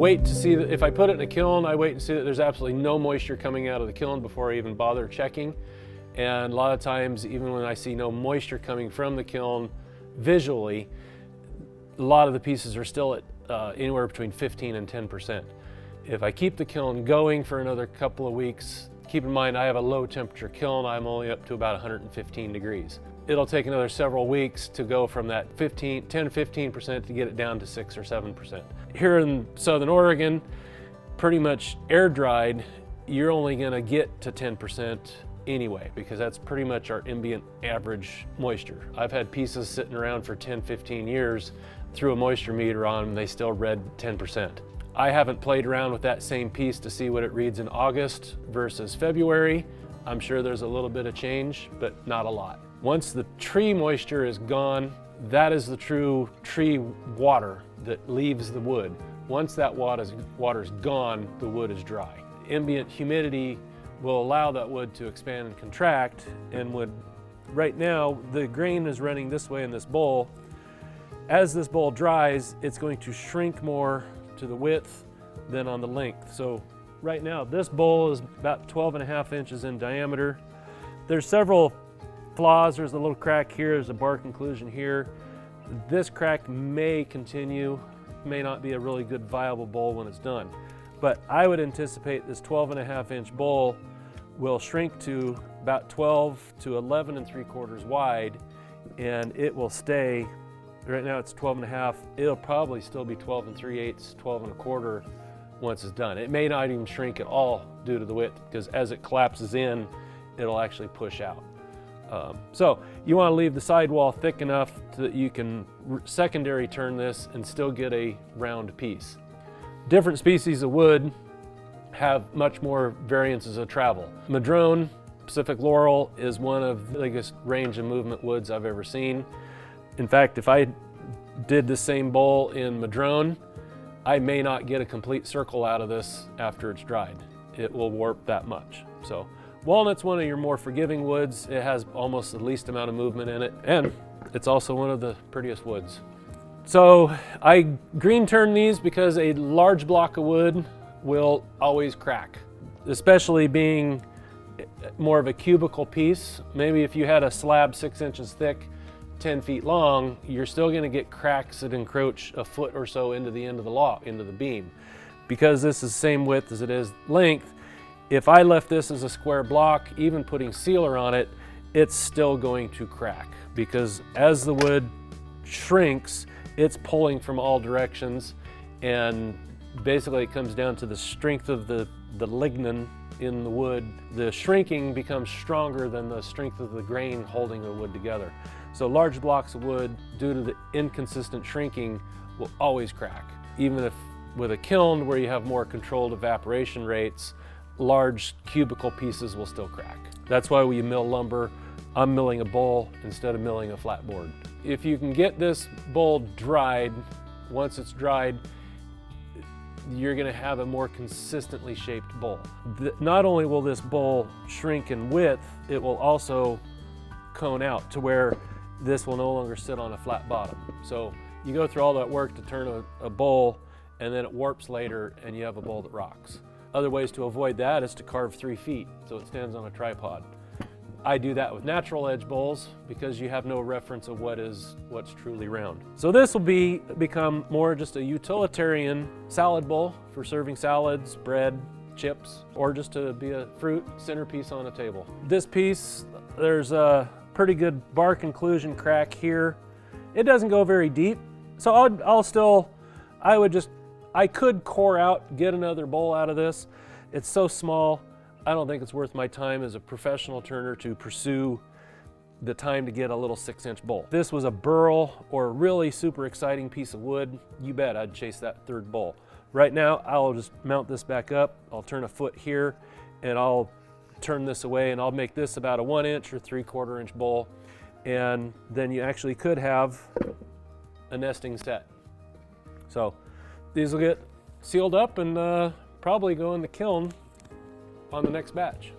wait to see that if I put it in a kiln, I wait and see that there's absolutely no moisture coming out of the kiln before I even bother checking. And a lot of times, even when I see no moisture coming from the kiln visually, a lot of the pieces are still at anywhere between 15 and 10%. If I keep the kiln going for another couple of weeks, keep in mind I have a low temperature kiln, I'm only up to about 115 degrees. It'll take another several weeks to go from that 10-15% to get it down to 6 or 7%. Here in Southern Oregon, pretty much air dried, you're only gonna get to 10% anyway, because that's pretty much our ambient average moisture. I've had pieces sitting around for 10-15 years, threw a moisture meter on them, they still read 10%. I haven't played around with that same piece to see what it reads in August versus February. I'm sure there's a little bit of change, but not a lot. Once the tree moisture is gone, that is the true tree water that leaves the wood. Once that water's gone, the wood is dry. Ambient humidity will allow that wood to expand and contract, and right now, the grain is running this way in this bowl. As this bowl dries, it's going to shrink more to the width than on the length. So right now, this bowl is about 12.5 inches in diameter. There's several flaws. There's a little crack here, there's a bark inclusion here. This crack may continue, may not be a really good viable bowl when it's done. But I would anticipate this 12.5 inch bowl will shrink to about 12 to 11 3/4 wide, and it will stay, right now it's 12.5, it'll probably still be 12 3/8, 12 1/4 once it's done. It may not even shrink at all due to the width, because as it collapses in, it'll actually push out. So you want to leave the sidewall thick enough so that you can secondary turn this and still get a round piece. Different species of wood have much more variances of travel. Madrone, Pacific Laurel, is one of the biggest range of movement woods I've ever seen. In fact, if I did the same bowl in Madrone, I may not get a complete circle out of this after it's dried. It will warp that much. So walnut's one of your more forgiving woods. It has almost the least amount of movement in it, and it's also one of the prettiest woods. So I green turn these because a large block of wood will always crack, especially being more of a cubical piece. Maybe if you had a slab 6 inches thick, 10 feet long, you're still going to get cracks that encroach a foot or so into the end of the into the beam. Because this is the same width as it is length, if I left this as a square block, even putting sealer on it, it's still going to crack, because as the wood shrinks, it's pulling from all directions, and basically it comes down to the strength of the lignin in the wood. The shrinking becomes stronger than the strength of the grain holding the wood together. So large blocks of wood, due to the inconsistent shrinking, will always crack. Even if with a kiln where you have more controlled evaporation rates, large cubical pieces will still crack. That's why when you mill lumber, I'm milling a bowl instead of milling a flat board. If you can get this bowl dried, once it's dried, you're going to have a more consistently shaped bowl. Not only will this bowl shrink in width, it will also cone out to where this will no longer sit on a flat bottom. So you go through all that work to turn a bowl, and then it warps later and you have a bowl that rocks. Other ways to avoid that is to carve 3 feet so it stands on a tripod. I do that with natural edge bowls because you have no reference of what's truly round. So this will become more just a utilitarian salad bowl for serving salads, bread, chips, or just to be a fruit centerpiece on a table. This piece, there's a pretty good bark inclusion crack here. It doesn't go very deep, so I could core out, get another bowl out of this. It's so small, I don't think it's worth my time as a professional turner to pursue the time to get a little 6-inch bowl. If this was a burl or a really super exciting piece of wood, you bet I'd chase that third bowl. Right now, I'll just mount this back up. I'll turn a foot here, and I'll turn this away, and I'll make this about a 1-inch or 3/4 inch bowl. And then you actually could have a nesting set. So these will get sealed up and probably go in the kiln on the next batch.